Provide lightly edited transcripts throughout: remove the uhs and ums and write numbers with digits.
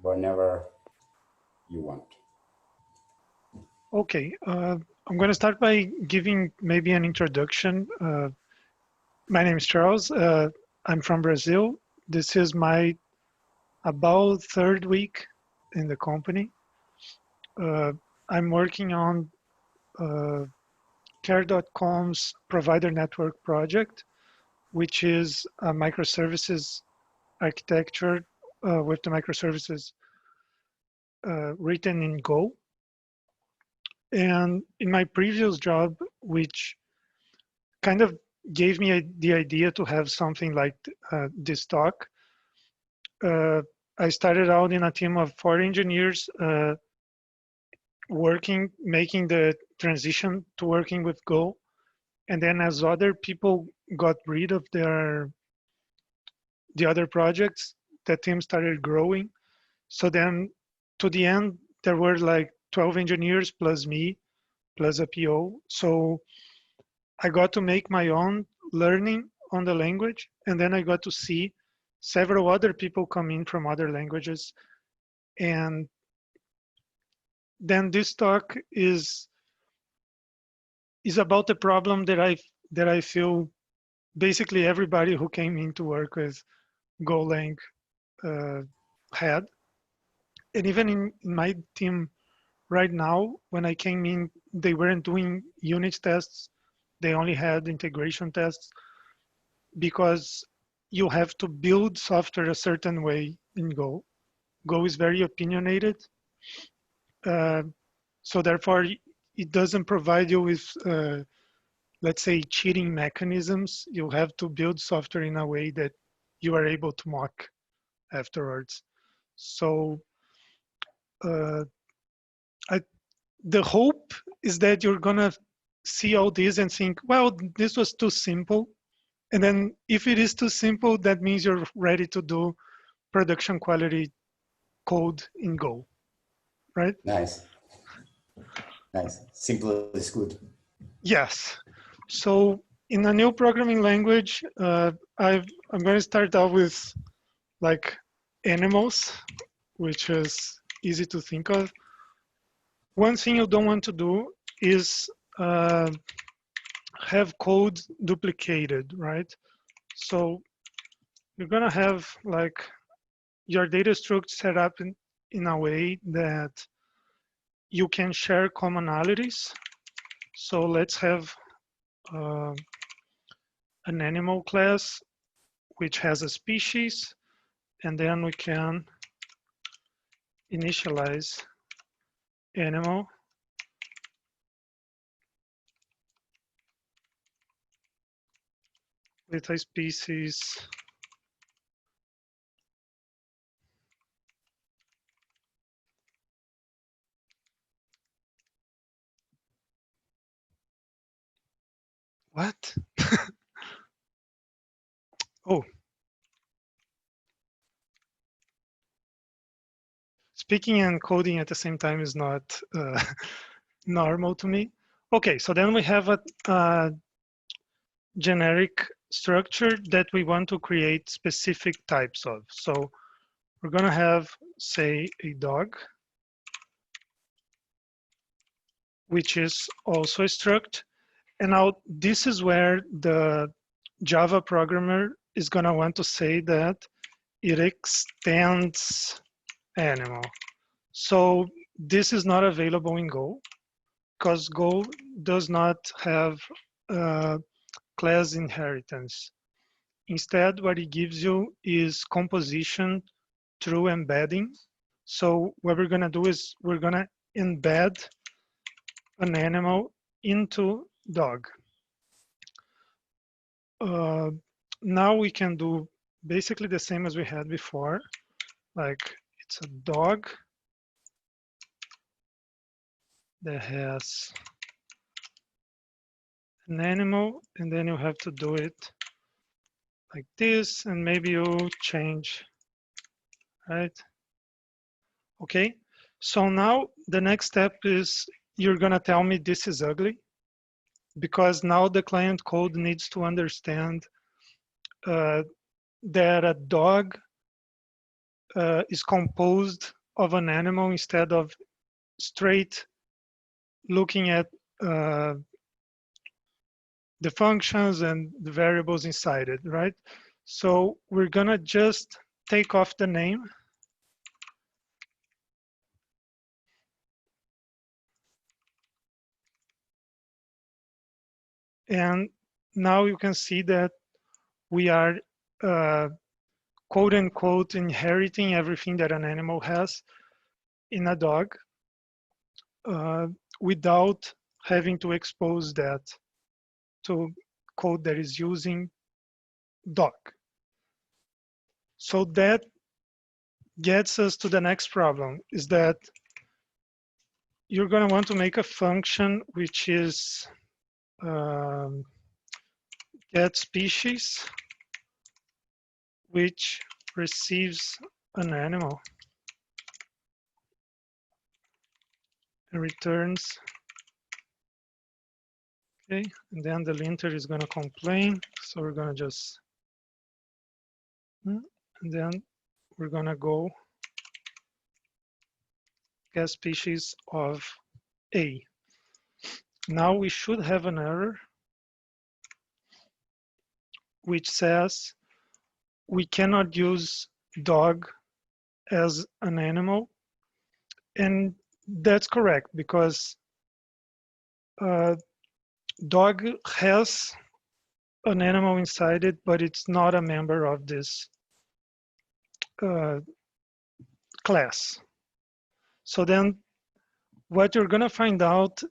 whenever you want. Okay, I'm going to start by giving maybe an introduction. My name is Charles. I'm from Brazil. This is my about third week in the company. I'm working on Care.com's provider network project, which is a microservices architecture with the microservices written in Go. And in my previous job, which kind of gave me the idea to have something like this talk, I started out in a team of 4 engineers making the transition to working with Go. And then as other people got rid of the other projects, the team started growing. So then to the end, there were like 12 engineers plus me, plus a PO. So I got to make my own learning on the language. And then I got to see several other people come in from other languages. And then this talk is about the problem that I feel basically everybody who came in to work with Golang had. And even in my team right now, when I came in, they weren't doing unit tests. They only had integration tests because you have to build software a certain way in Go. Go is very opinionated. So therefore, it doesn't provide you with, let's say, cheating mechanisms. You have to build software in a way that you are able to mock afterwards. So the hope is that you're gonna see all this and think, well, this was too simple. And then if it is too simple, that means you're ready to do production quality code in Go, right? Nice. Nice. Simple is good. Yes. So in a new programming language, I'm going to start out with like animals, which is easy to think of. One thing you don't want to do is have code duplicated, right? So you're going to have like your data structure set up in a way that you can share commonalities. So let's have an animal class which has a species, and then we can initialize animal with a species what? Oh, speaking and coding at the same time is not normal to me. Okay, so then we have a generic structure that we want to create specific types of. So we're going to have, say, a dog, which is also a struct. And now this is where the Java programmer is going to want to say that it extends animal. So this is not available in Go because Go does not have class inheritance. Instead, what it gives you is composition through embedding. So what we're going to do is we're going to embed an animal into dog. Now we can do basically the same as we had before. Like it's a dog that has an animal, and then you have to do it like this, and maybe you change, right? Okay, so now the next step is you're gonna tell me this is ugly, because now the client code needs to understand that a dog is composed of an animal instead of straight looking at the functions and the variables inside it, right? So we're gonna just take off the name. And now you can see that we are quote unquote inheriting everything that an animal has in a dog without having to expose that to code that is using dog. So that gets us to the next problem, is that you're going to want to make a function which is get species, which receives an animal and returns. Okay, and then the linter is going to complain. So we're going to just, and then we're going to go get species of A. Now we should have an error which says we cannot use dog as an animal. And that's correct, because dog has an animal inside it, but it's not a member of this class. So then what you're going to find out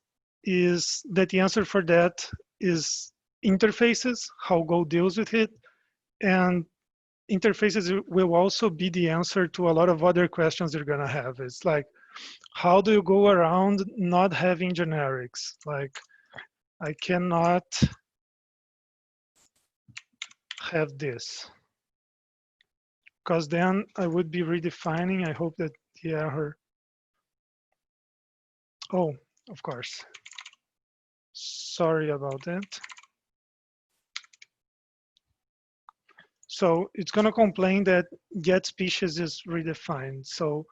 is that the answer for that is interfaces, how Go deals with it. And interfaces will also be the answer to a lot of other questions you're going to have. It's like, how do you go around not having generics? Like, I cannot have this, because then I would be redefining. I hope that the error. Oh, of course. Sorry about that. So it's going to complain that get species is redefined. So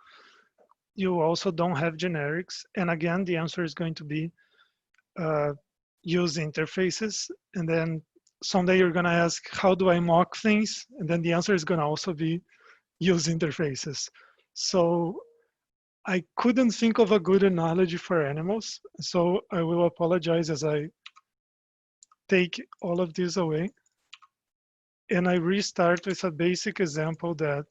you also don't have generics. And again, the answer is going to be use interfaces. And then someday you're going to ask, how do I mock things? And then the answer is going to also be use interfaces. So I couldn't think of a good analogy for animals. So I will apologize as I take all of this away. And I restart with a basic example that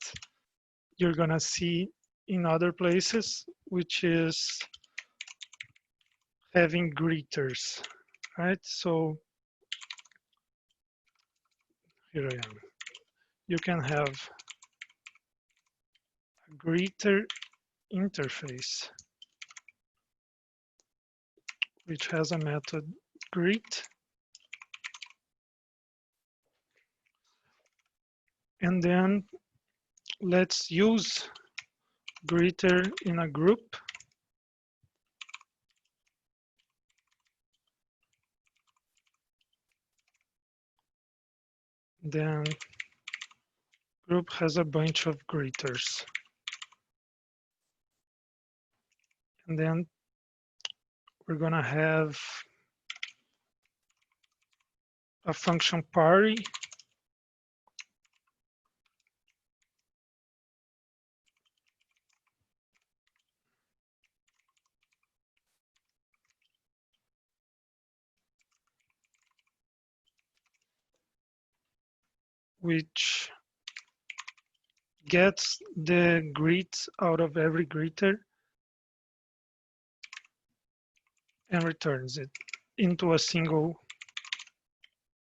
you're going to see in other places, which is having greeters, right? So here I am. You can have a greeter interface, which has a method greet. And then let's use greeter in a group. Then group has a bunch of greeters. And then we're going to have a function party, which gets the greet out of every greeter and returns it into a single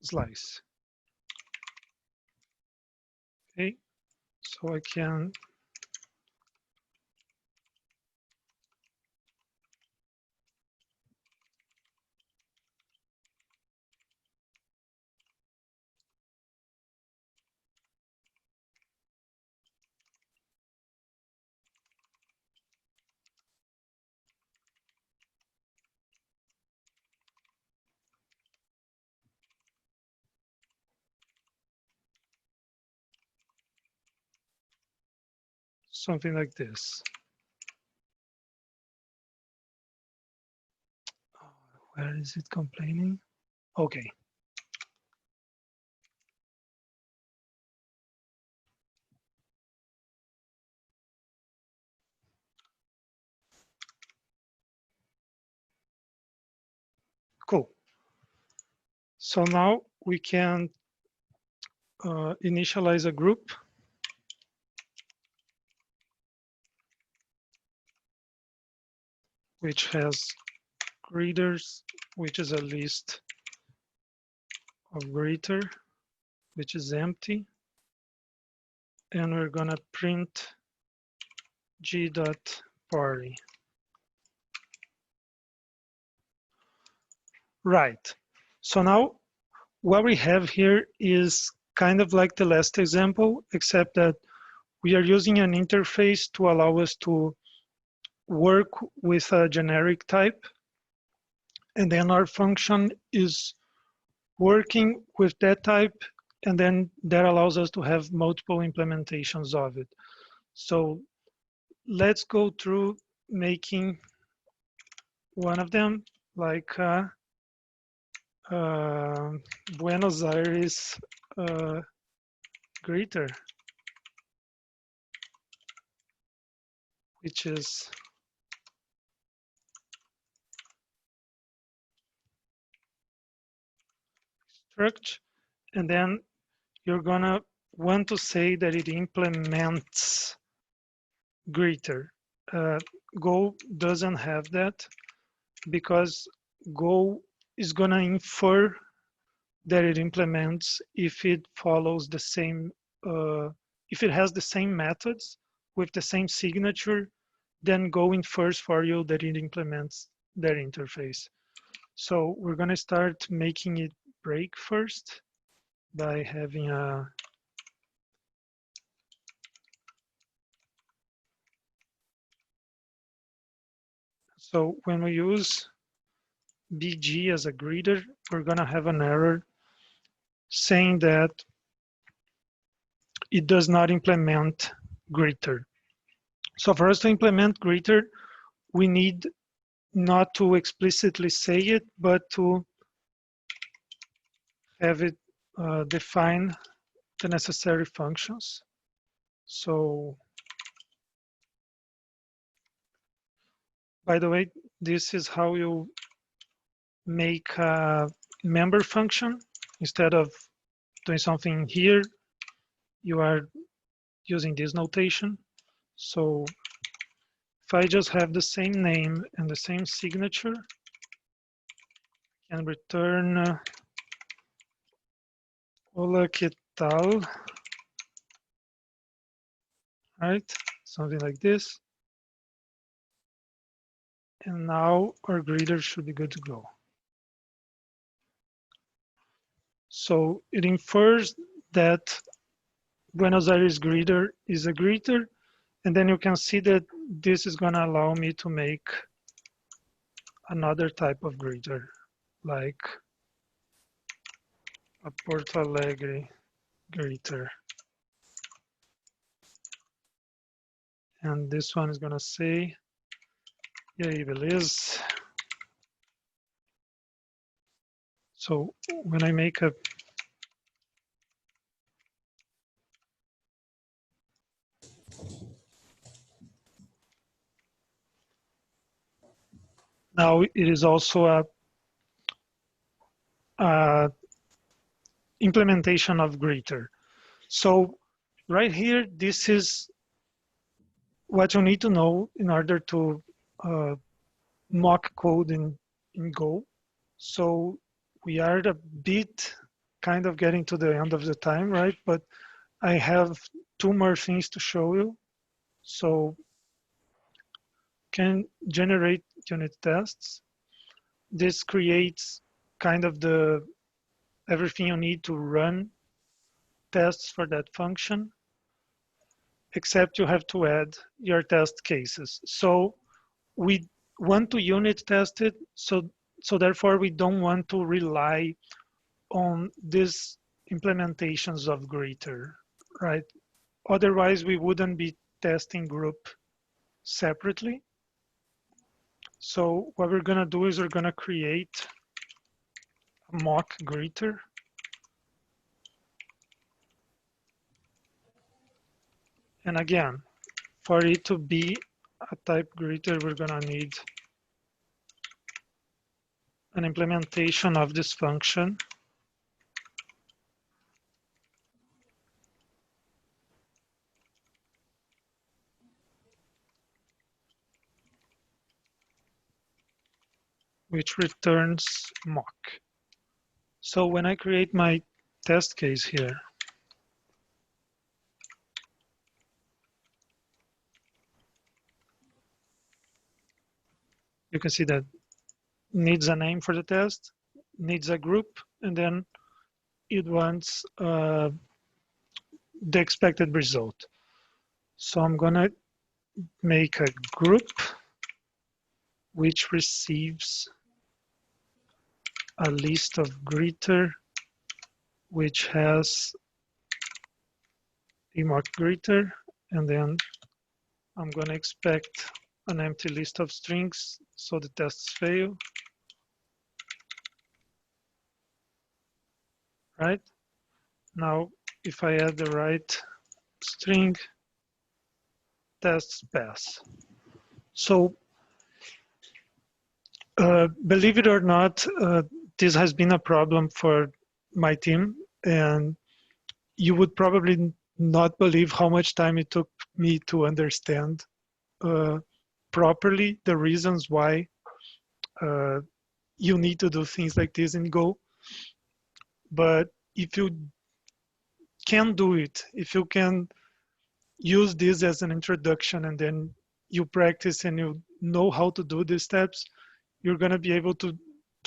slice. Okay, so I can something like this. Where is it complaining? Okay. Cool. So now we can initialize a group. Which has greeters, which is a list of greeter, which is empty. And we're gonna print g.party. Right. So now what we have here is kind of like the last example, except that we are using an interface to allow us to work with a generic type. And then our function is working with that type, and then that allows us to have multiple implementations of it. So let's go through making one of them, like Buenos Aires greeter, which is struct, and then you're gonna want to say that it implements greeter. Go doesn't have that because Go is gonna infer that it implements if it follows the same, if it has the same methods with the same signature, then Go infers for you that it implements that interface. So we're gonna start making it break first by having a so when we use BG as a greeter, we're gonna have an error saying that it does not implement greeter. So for us to implement greeter, we need not to explicitly say it, but to have it define the necessary functions. So, by the way, this is how you make a member function. Instead of doing something here, you are using this notation. So if I just have the same name and the same signature, I can return hola, ¿qué tal? Right? Something like this. And now our greeter should be good to go. So it infers that Buenos Aires greeter is a greeter. And then you can see that this is going to allow me to make another type of greeter, like a Porto Alegre greeter. And this one is going to say, e aí, beleza? So when I make a now it is also a implementation of greeter. So right here, this is what you need to know in order to mock code in Go. So we are a bit kind of getting to the end of the time, right? But I have two more things to show you. So can generate unit tests. This creates kind of the everything you need to run tests for that function, except you have to add your test cases. So we want to unit test it, so therefore we don't want to rely on these implementations of greeter, right? Otherwise we wouldn't be testing group separately. So what we're gonna do is we're gonna create a mock greeter. And again, for it to be a type greeter, we're gonna need an implementation of this function. Which returns mock. So when I create my test case here, you can see that needs a name for the test, needs a group, and then it wants the expected result. So I'm gonna make a group which receives a list of greeter which has a mock greeter, and then I'm gonna expect an empty list of strings so the tests fail. Right? Now, if I add the right string, tests pass. So, believe it or not, this has been a problem for my team, and you would probably not believe how much time it took me to understand properly the reasons why you need to do things like this in Go. But if you can do it, if you can use this as an introduction and then you practice and you know how to do these steps, you're going to be able to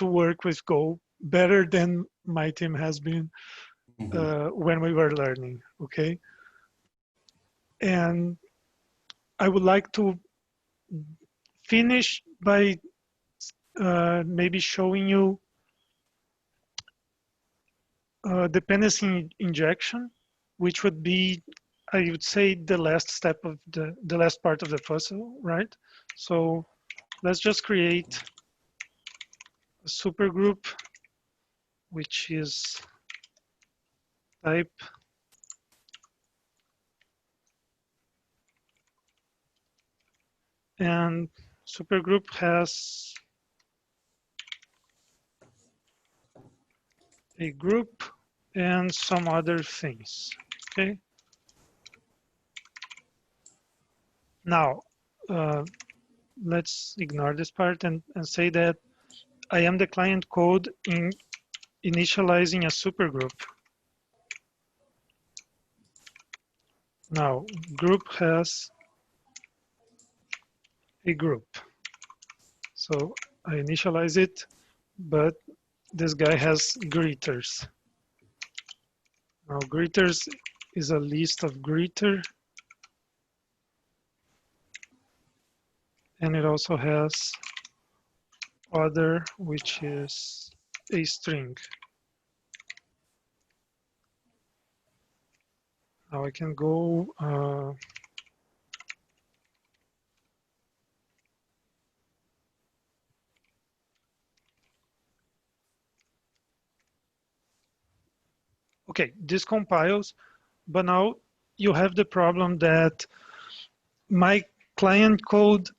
work with Go better than my team has been when we were learning, okay? And I would like to finish by maybe showing you dependency injection, which would be, I would say, the last step of the last part of the puzzle, right? So let's just create a supergroup, which is type and supergroup has a group and some other things, okay? Now, let's ignore this part and say that I am the client code in initializing a supergroup. Now, group has a group. So I initialize it, but this guy has greeters. Now, greeters is a list of greeter, and it also has other, which is a string. Now I can go okay, this compiles, but now you have the problem that my client code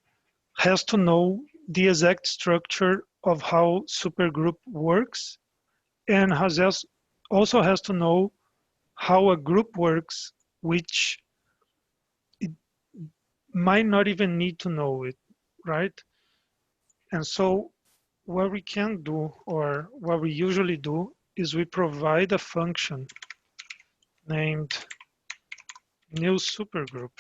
has to know the exact structure of how supergroup works, and also has to know how a group works, which it might not even need to know it, right? And so what we can do, or what we usually do, is we provide a function named new supergroup.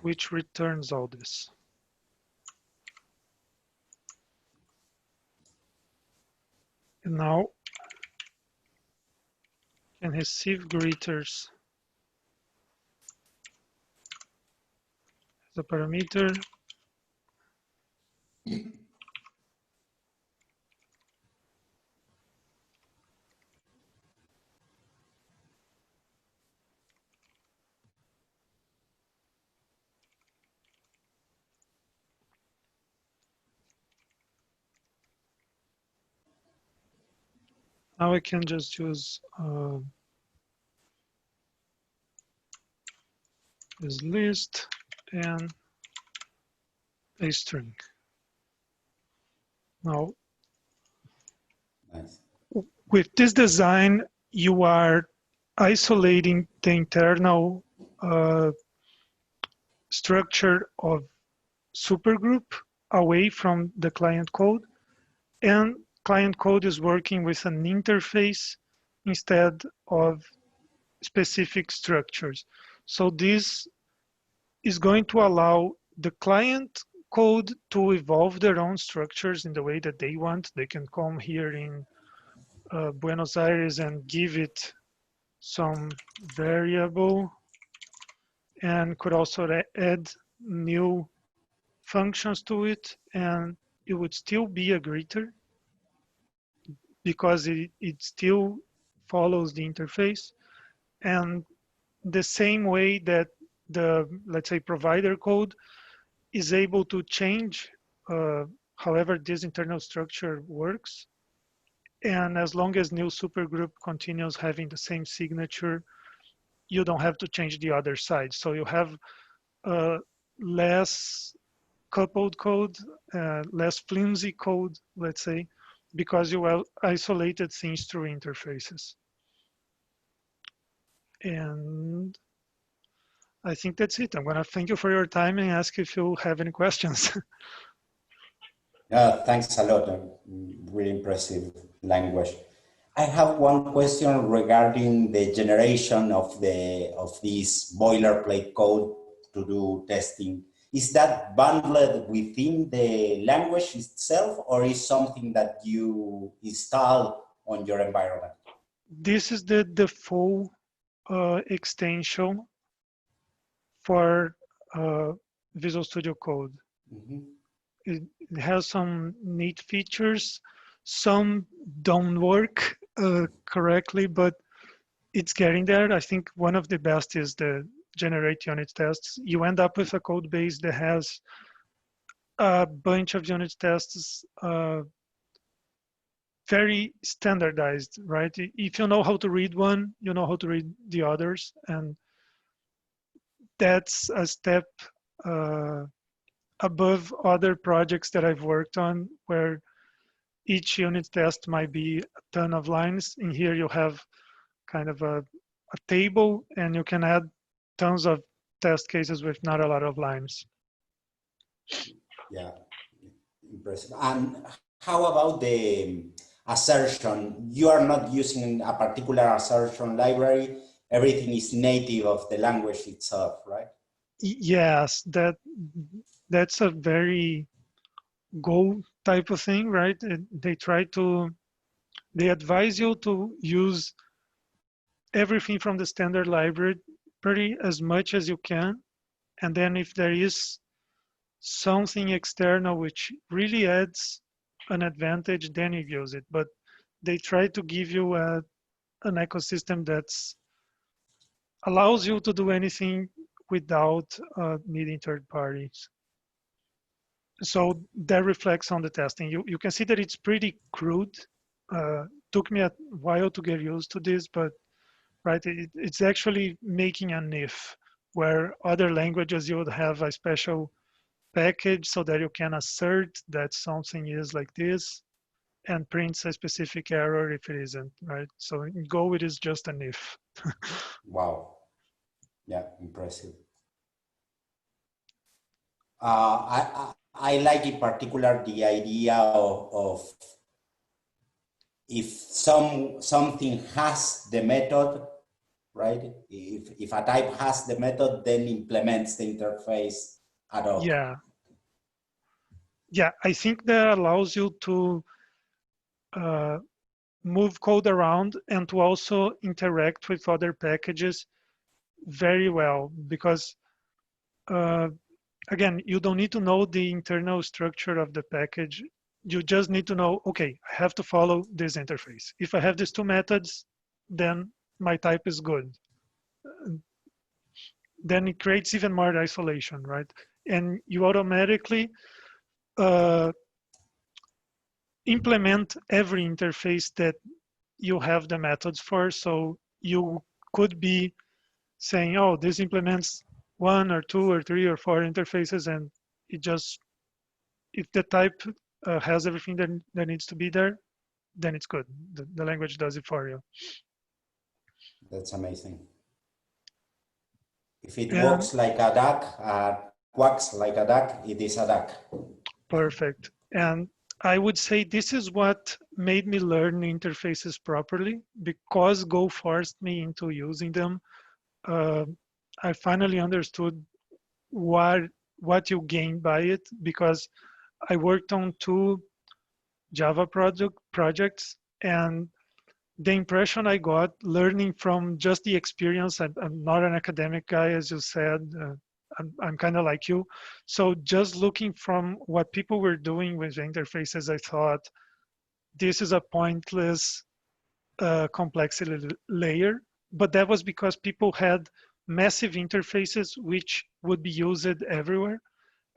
Which returns all this. And now can receive greeters the parameter. Now I can just use this list and a string. Now, Nice. with this design, you are isolating the internal structure of supergroup away from the client code, and client code is working with an interface instead of specific structures. So this is going to allow the client code to evolve their own structures in the way that they want. They can come here in Buenos Aires and give it some variable, and could also add new functions to it, and it would still be a greeter because it still follows the interface. And the same way that the, let's say, provider code is able to change however this internal structure works. And as long as new supergroup continues having the same signature, you don't have to change the other side. So you have less coupled code, less flimsy code, let's say, because you have isolated things through interfaces. And I think that's it. I'm going to thank you for your time and ask if you have any questions. Thanks a lot. Really impressive language. I have one question regarding the generation of this boilerplate code to do testing. Is that bundled within the language itself, or is something that you install on your environment? This is the full extension for Visual Studio Code. Mm-hmm. It has some neat features. Some don't work correctly, but it's getting there. I think one of the best is the generate unit tests. You end up with a code base that has a bunch of unit tests, very standardized, right? If you know how to read one, you know how to read the others. And that's a step above other projects that I've worked on, where each unit test might be a ton of lines. In here, you have kind of a table, and you can add tons of test cases with not a lot of lines. Yeah, impressive. And how about the assertion? You are not using a particular assertion library. Everything is native of the language itself, right? Yes, that's a very Go type of thing, right? They advise you to use everything from the standard library pretty as much as you can. And then if there is something external which really adds an advantage, then you use it. But they try to give you an ecosystem that's allows you to do anything without needing third parties. So that reflects on the testing. You can see that it's pretty crude. Took me a while to get used to this, but right, it's actually making an if, where other languages you would have a special package so that you can assert that something is like this and prints a specific error if it isn't, right? So in Go, it is just an if. Wow. Yeah, impressive. I like in particular the idea of if something has the method, right? If a type has the method, then implements the interface ad hoc. Yeah. Yeah, I think that allows you to move code around and to also interact with other packages very well, because again, you don't need to know the internal structure of the package. You just need to know, okay, I have to follow this interface. If I have these two methods, then my type is good. Then it creates even more isolation, right? And you automatically uh, implement every interface that you have the methods for. So you could be saying, oh, this implements one or two or three or four interfaces, and it just, if the type has everything that needs to be there, then it's good. The language does it for you. That's amazing. If it And walks like a duck, quacks like a duck, it is a duck. perfect. And I would say this is what made me learn interfaces properly, because Go forced me into using them. I finally understood what you gain by it, because I worked on two Java projects, and the impression I got learning from just the experience, I'm not an academic guy, as you said, I'm kind of like you. So just looking from what people were doing with interfaces, I thought this is a pointless complexity layer. But that was because people had massive interfaces which would be used everywhere.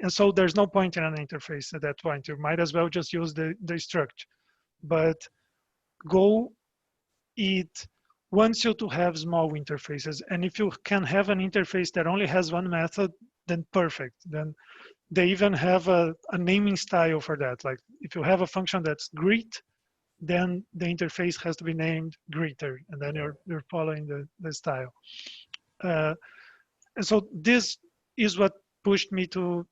And so there's no point in an interface at that point. You might as well just use the struct. But Go, it wants you to have small interfaces. And if you can have an interface that only has one method, then perfect. Then they even have a naming style for that. Like if you have a function that's greet, then the interface has to be named greeter, and then you're following the style. Uh, and so this is what pushed me to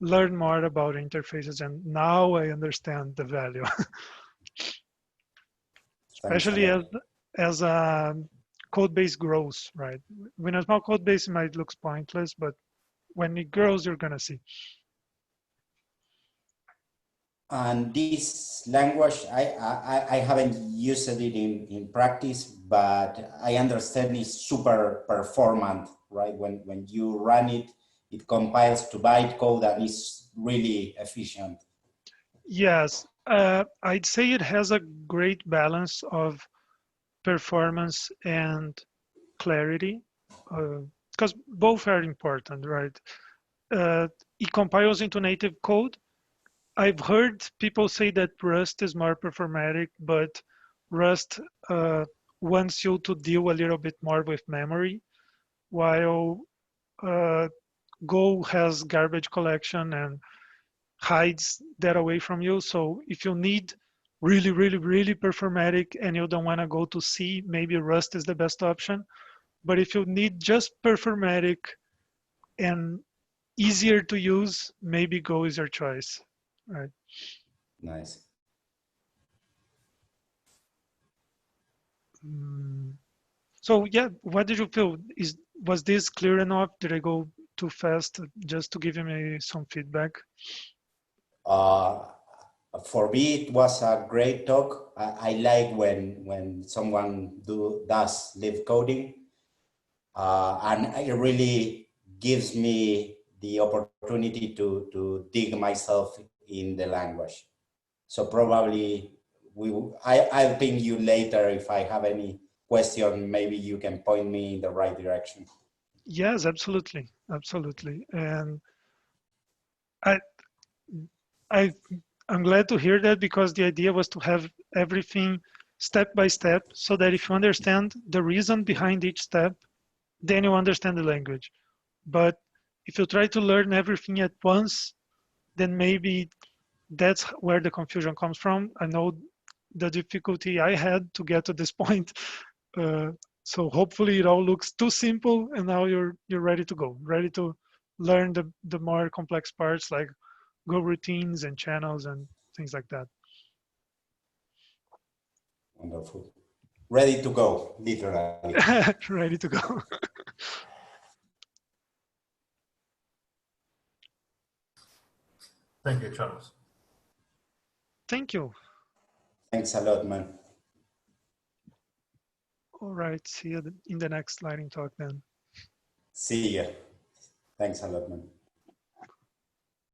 learn more about interfaces, and now I understand the value. Thanks a Especially lot. as a code base grows, right? When a small code base might look pointless, but when it grows, you're gonna see. And this language, I haven't used it in practice, but I understand it's super performant, right? When you run it, it compiles to bytecode and is really efficient. Yes, I'd say it has a great balance of performance and clarity, because both are important, right? It compiles into native code. I've heard people say that Rust is more performatic, but Rust wants you to deal a little bit more with memory, while uh, Go has garbage collection and hides that away from you. So if you need really, really, really performatic and you don't want to go to C, maybe Rust is the best option. But if you need just performatic and easier to use, maybe Go is your choice, right? Nice. Mm. So yeah, what did you feel? Was this clear enough? Did I go too fast? Just to give me some feedback. Uh, for me, it was a great talk. I like when someone does live coding, and it really gives me the opportunity to dig myself in the language. So probably I'll ping you later if I have any question. Maybe you can point me in the right direction. Yes, absolutely, absolutely. And I, I, I'm glad to hear that, because the idea was to have everything step by step, so that if you understand the reason behind each step, then you understand the language. But if you try to learn everything at once, then maybe that's where the confusion comes from. I know the difficulty I had to get to this point. Uh, so hopefully it all looks too simple, and now you're ready to go, ready to learn the more complex parts like Go routines and channels and things like that. Wonderful. Ready to go, literally. Ready to go. Thank you, Charles. Thank you. Thanks a lot, man. All right, see you in the next lightning talk then. See ya. Thanks a lot, man.